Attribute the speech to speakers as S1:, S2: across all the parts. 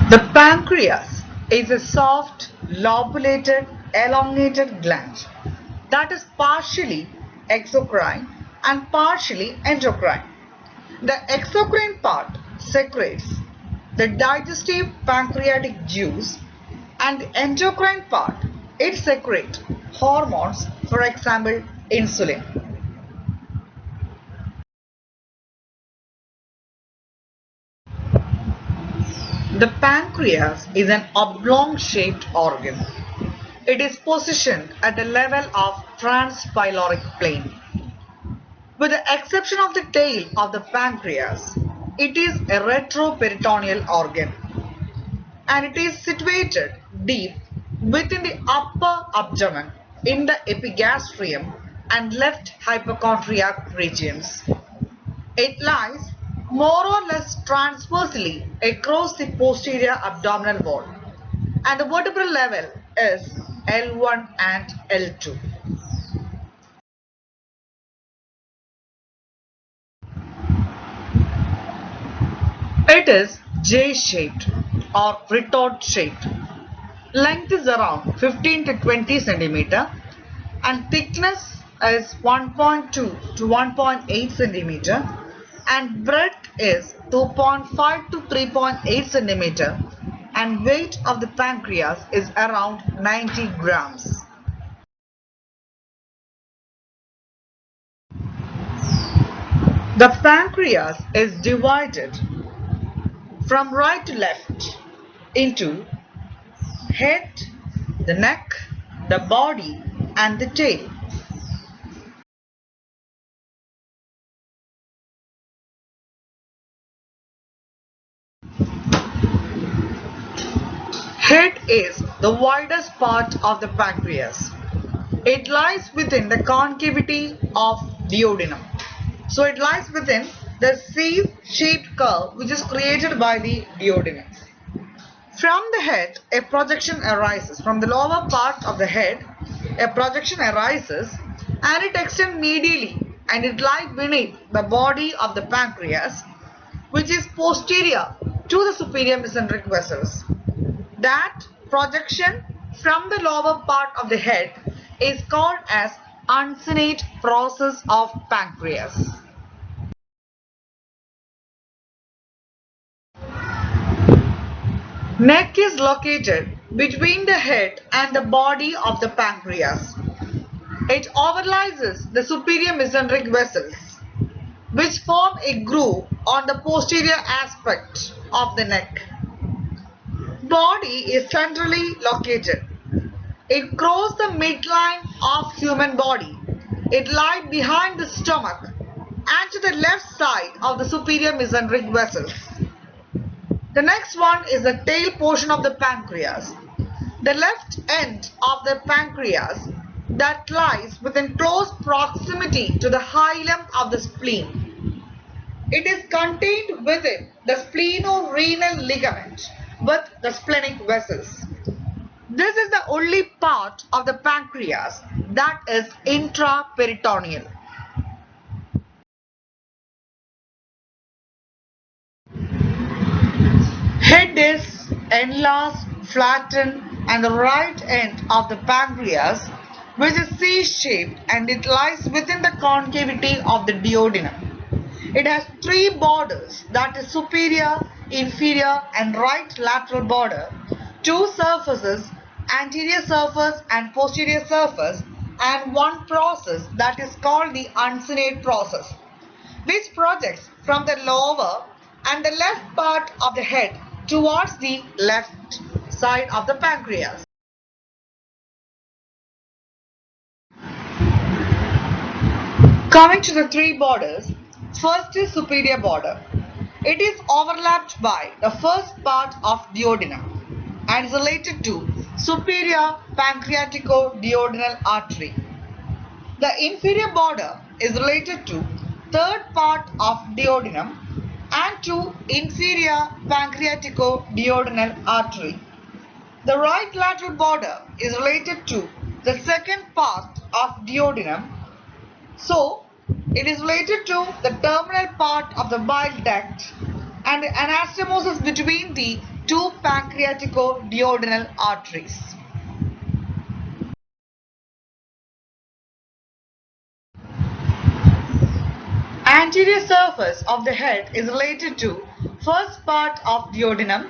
S1: The pancreas is a soft, lobulated, elongated gland that is partially exocrine and partially endocrine. The exocrine part secretes the digestive pancreatic juice, and the endocrine part, it secretes hormones, for example insulin. The pancreas is an oblong-shaped organ. It is positioned at the level of transpyloric plane. With the exception of the tail of the pancreas, it is a retroperitoneal organ, and it is situated deep within the upper abdomen in the epigastrium and left hypochondriac regions. It lies more or less transversely across the posterior abdominal wall, and the vertebral level is L1 and L2. It is J-shaped or retort shaped. Length is around 15 to 20 centimeter and thickness is 1.2 to 1.8 centimeter and breadth is 2.5 to 3.8 centimeter and weight of the pancreas is around 90 grams. The pancreas is divided from right to left into head, the neck, the body and the tail. Head is the widest part of the pancreas. It lies within the concavity of duodenum. So it lies within the C-shaped curve which is created by the duodenum. From the head, a projection arises. From the lower part of the head, a projection arises and it extends medially and it lies beneath the body of the pancreas, which is posterior to the superior mesenteric vessels. That projection from the lower part of the head is called as uncinate process of pancreas. Neck is located between the head and the body of the pancreas. It overlies the superior mesenteric vessels, which form a groove on the posterior aspect of the neck. Body is centrally located. It crosses the midline of human body. It lies behind the stomach and to the left side of the superior mesenteric vessels. The next one is the tail portion of the pancreas. The left end of the pancreas that lies within close proximity to the hilum of the spleen. It is contained within the splenorenal ligament with the splenic vessels. This is the only part of the pancreas that is intraperitoneal. Head is enlarged, flattened, and the right end of the pancreas, which is C-shaped and it lies within the concavity of the duodenum. It has three borders, that is superior, inferior and right lateral border, two surfaces, anterior surface and posterior surface, and one process that is called the uncinate process, which projects from the lower and the left part of the head towards the left side of the pancreas. Coming to the three borders, first is superior border. It is overlapped by the first part of duodenum and is related to superior pancreatico-duodenal artery. The inferior border is related to third part of duodenum and to inferior pancreatico-duodenal artery. The right lateral border is related to the second part of duodenum. So, it is related to the terminal part of the bile duct and the anastomosis between the two pancreatico-duodenal arteries. Anterior surface of the head is related to first part of duodenum,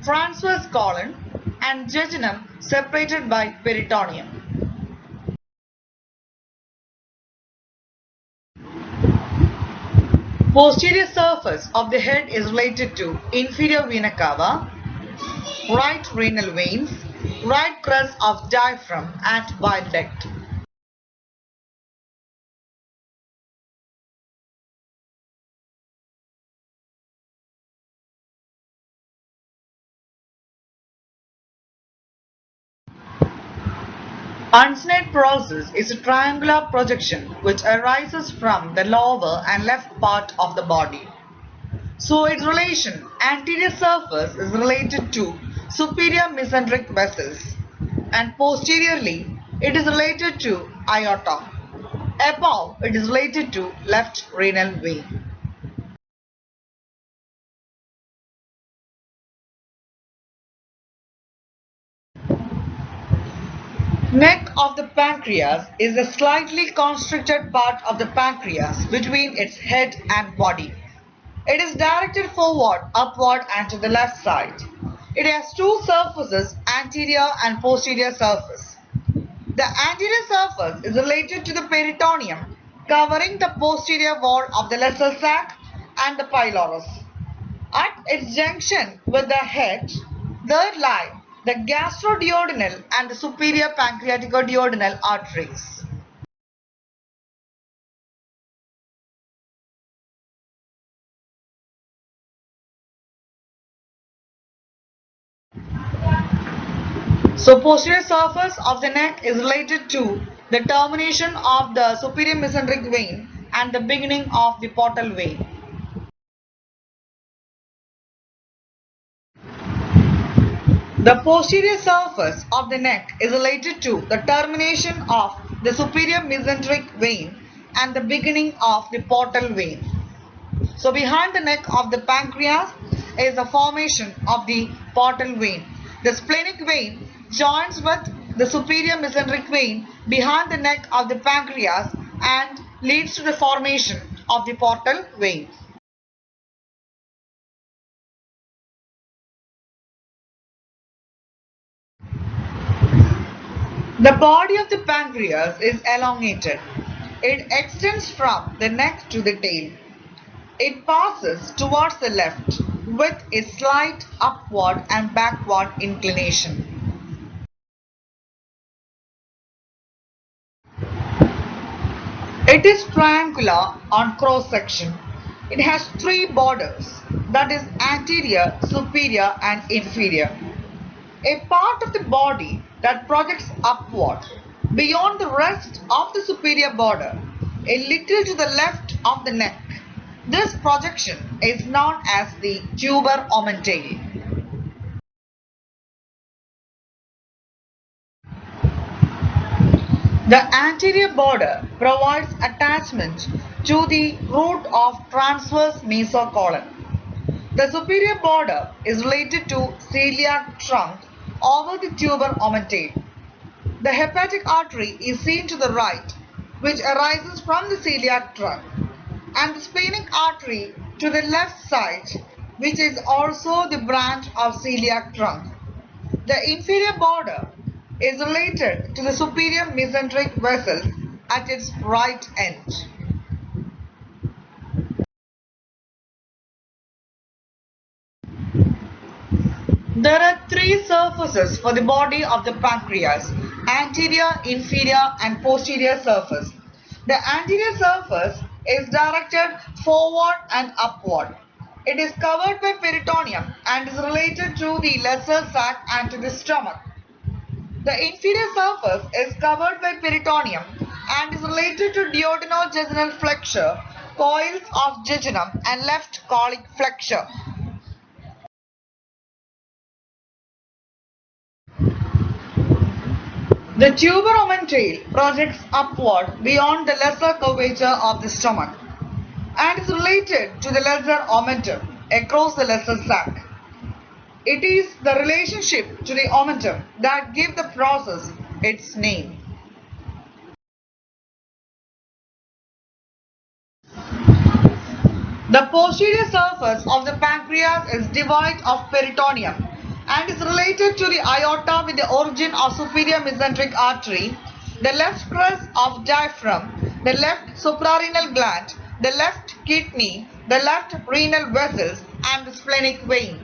S1: transverse colon, and jejunum separated by peritoneum. Posterior surface of the head is related to inferior vena cava, right renal veins, right crest of diaphragm, and bile duct. Uncinate process is a triangular projection which arises from the lower and left part of the body. So its relation, anterior surface is related to superior mesenteric vessels, and posteriorly it is related to aorta. Above it is related to left renal vein. Neck of the pancreas is a slightly constricted part of the pancreas between its head and body. It is directed forward, upward, and to the left side. It has two surfaces, anterior and posterior surface. The anterior surface is related to the peritoneum, covering the posterior wall of the lesser sac and the pylorus. At its junction with the head, there lie the gastroduodenal and the superior pancreaticoduodenal arteries. So posterior surface of the neck is related to the termination of the superior mesenteric vein and the beginning of the portal vein. The posterior surface of the neck is related to the termination of the superior mesenteric vein and the beginning of the portal vein. So behind the neck of the pancreas is the formation of the portal vein. The splenic vein joins with the superior mesenteric vein behind the neck of the pancreas and leads to the formation of the portal vein. The body of the pancreas is elongated. It extends from the neck to the tail. It passes towards the left with a slight upward and backward inclination. It is triangular on cross section. It has three borders, that is anterior, superior, and inferior. A part of the body that projects upward beyond the rest of the superior border, a little to the left of the neck. This projection is known as the tuber omentale. The anterior border provides attachment to the root of transverse mesocolon. The superior border is related to celiac trunk over the tuber omentale. The hepatic artery is seen to the right, which arises from the celiac trunk, and the splenic artery to the left side, which is also the branch of celiac trunk. The inferior border is related to the superior mesenteric vessel at its right end. There are three surfaces for the body of the pancreas: anterior, inferior, and posterior surface. The anterior surface is directed forward and upward. It is covered by peritoneum and is related to the lesser sac and to the stomach. The inferior surface is covered by peritoneum and is related to duodenojejunal flexure, coils of jejunum, and left colic flexure. The tuber omentale projects upward beyond the lesser curvature of the stomach and is related to the lesser omentum across the lesser sac. It is the relationship to the omentum that gives the process its name. The posterior surface of the pancreas is devoid of peritoneum and is related to the aorta with the origin of superior mesenteric artery, the left crest of diaphragm, the left suprarenal gland, the left kidney, the left renal vessels, and the splenic vein.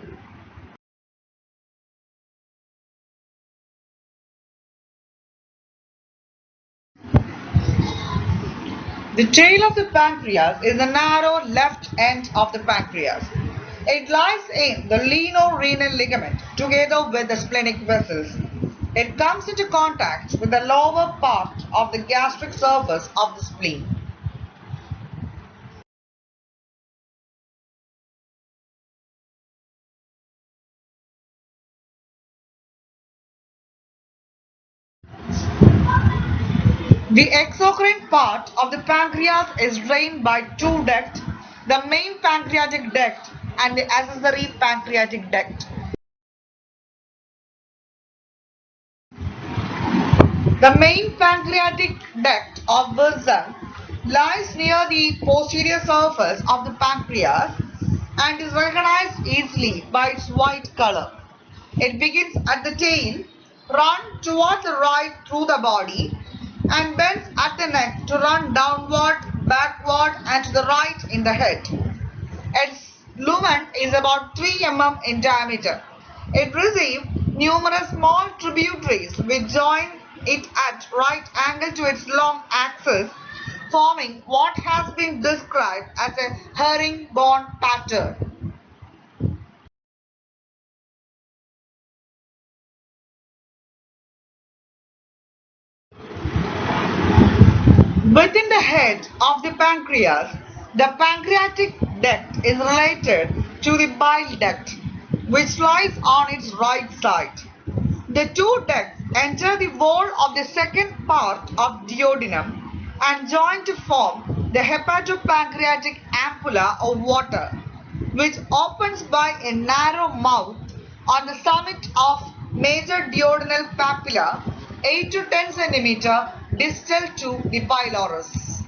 S1: The tail of the pancreas is the narrow left end of the pancreas. It lies in the lieno-renal ligament together with the splenic vessels. It comes into contact with the lower part of the gastric surface of the spleen. The exocrine part of the pancreas is drained by two ducts, the main pancreatic duct and the accessory pancreatic duct. The main pancreatic duct of Wilson lies near the posterior surface of the pancreas and is recognized easily by its white color. It begins at the tail, runs towards the right through the body, and bends at the neck to run downward, backward, and to the right in the head. Its lumen is about 3 mm in diameter. It receives numerous small tributaries which join it at right angle to its long axis, forming what has been described as a herringbone pattern. Within the head of the pancreas, the pancreatic duct is related to the bile duct, which lies on its right side. The two ducts enter the wall of the second part of duodenum and join to form the hepatopancreatic ampulla or water, which opens by a narrow mouth on the summit of major duodenal papilla 8 to 10 cm distal to the pylorus.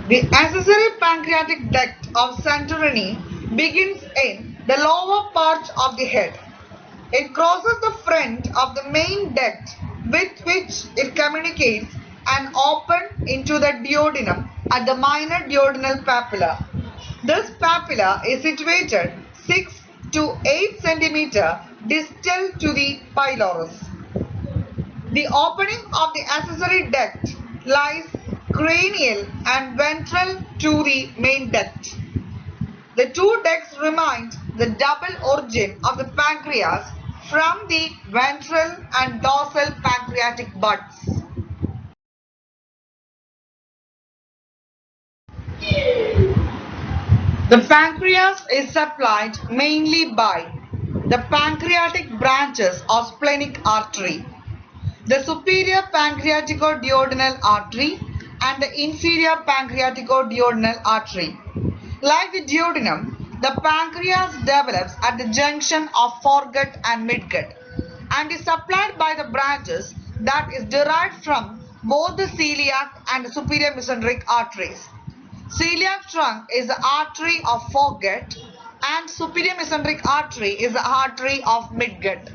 S1: The accessory pancreatic duct of Santorini begins in the lower part of the head. It crosses the front of the main duct with which it communicates and opens into the duodenum at the minor duodenal papilla. This papilla is situated 6 to 8 cm distal to the pylorus. The opening of the accessory duct lies cranial and ventral to the main duct. The two ducts remind the double origin of the pancreas from the ventral and dorsal pancreatic buds. The pancreas is supplied mainly by the pancreatic branches of splenic artery, the superior pancreatico-duodenal artery and the inferior pancreatico-duodenal artery. Like the duodenum, the pancreas develops at the junction of foregut and midgut and is supplied by the branches that is derived from both the celiac and the superior mesenteric arteries. Celiac trunk is the artery of foregut and superior mesenteric artery is the artery of midgut.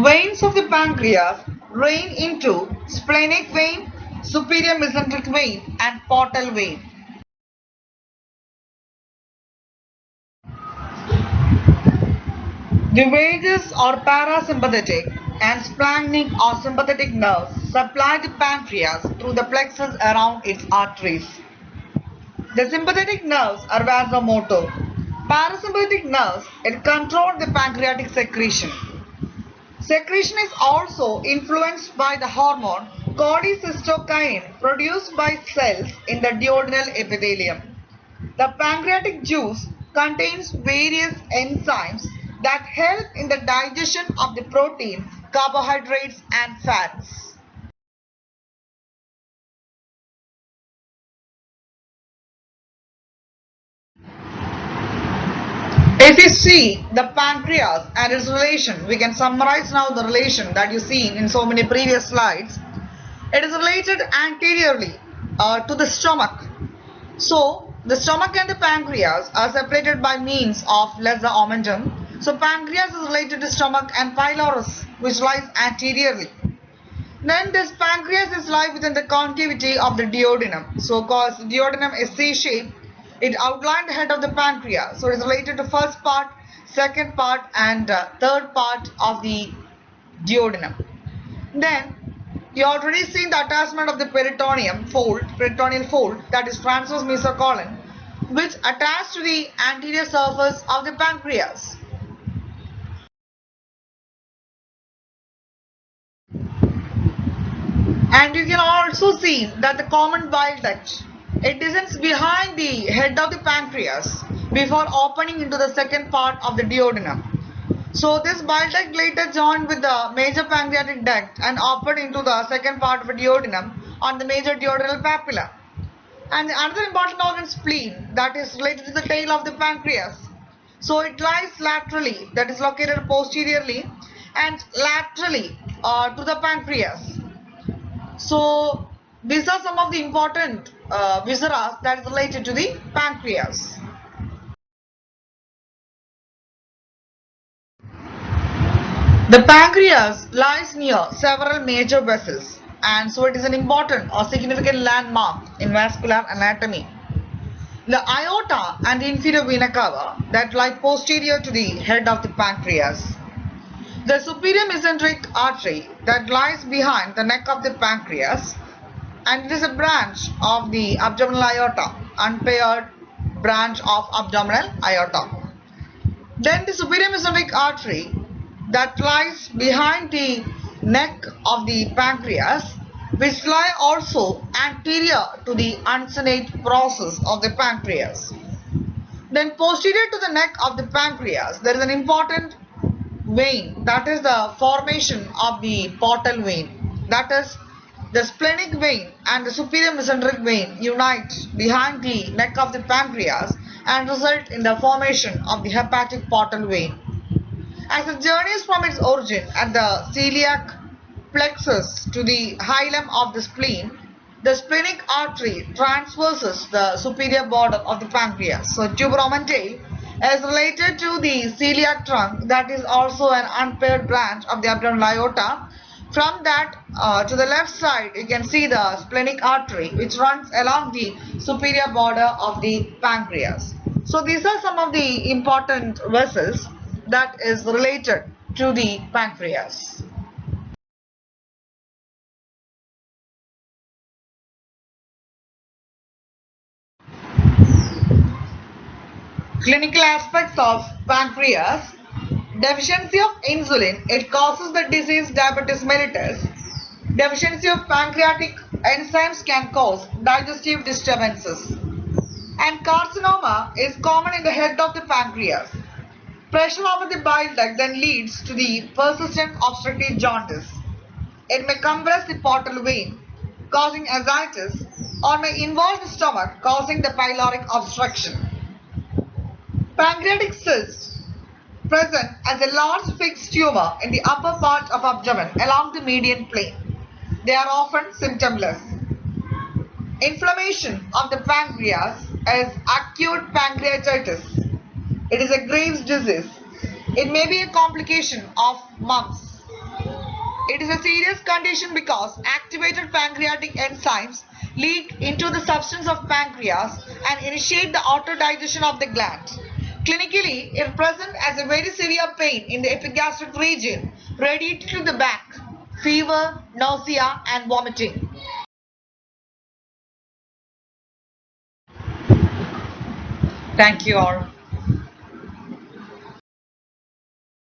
S1: Veins of the pancreas drain into splenic vein, superior mesenteric vein and portal vein. The vagus or parasympathetic and splanchnic or sympathetic nerves supply the pancreas through the plexus around its arteries. The sympathetic nerves are vasomotor. Parasympathetic nerves control the pancreatic secretion. Secretion is also influenced by the hormone cholecystokinin produced by cells in the duodenal epithelium. The pancreatic juice contains various enzymes that help in the digestion of the proteins carbohydrates and fats. If you see the pancreas and its relation, we can summarize now the relation that you see in so many previous slides. It is related anteriorly to the stomach. So the stomach and the pancreas are separated by means of lesser omentum. So pancreas is related to stomach and pylorus, which lies anteriorly. Then this pancreas is lie within the concavity of the duodenum. So cause duodenum is C-shaped, it outlined the head of the pancreas. So it is related to first part, second part and third part of the duodenum. Then you already seen the attachment of the peritoneal fold that is transverse mesocolon, which attached to the anterior surface of the pancreas. And you can also see that the common bile duct, it descends behind the head of the pancreas before opening into the second part of the duodenum. So this bile duct later joined with the major pancreatic duct and opened into the second part of the duodenum on the major duodenal papilla. And another important organ, spleen, that is related to the tail of the pancreas. So it lies laterally, that is located posteriorly and laterally to the pancreas. So these are some of the important viscera that is related to the pancreas. The pancreas lies near several major vessels, and so it is an important or significant landmark in vascular anatomy. The aorta and the inferior vena cava that lie posterior to the head of the pancreas. The superior mesenteric artery that lies behind the neck of the pancreas, and it is a branch of the abdominal aorta, unpaired branch of abdominal aorta. Then the superior mesenteric artery that lies behind the neck of the pancreas, which lie also anterior to the uncinate process of the pancreas. Then posterior to the neck of the pancreas, there is an important vein, that is the formation of the portal vein. That is, the splenic vein and the superior mesenteric vein unite behind the neck of the pancreas and result in the formation of the hepatic portal vein. As it journeys from its origin at the celiac plexus to the hilum of the spleen, the splenic artery transverses the superior border of the pancreas. So tuberomental is related to the celiac trunk, that is also an unpaired branch of the abdominal aorta. From that to the left side, you can see the splenic artery which runs along the superior border of the pancreas. So these are some of the important vessels that is related to the pancreas. Clinical aspects of pancreas. Deficiency of insulin, it causes the disease diabetes mellitus. Deficiency of pancreatic enzymes can cause digestive disturbances. And carcinoma is common in the head of the pancreas. Pressure over the bile duct then leads to the persistent obstructive jaundice. It may compress the portal vein, causing ascites, or may involve the stomach, causing the pyloric obstruction. Pancreatic cyst present as a large fixed tumor in the upper part of abdomen along the median plane. They are often symptomless. Inflammation of the pancreas is acute pancreatitis. It is a Graves' disease. It may be a complication of mumps. It is a serious condition because activated pancreatic enzymes leak into the substance of pancreas and initiate the autodigestion of the gland. Clinically, it presents as a very severe pain in the epigastric region, radiating to the back, fever, nausea, and vomiting. Thank you all.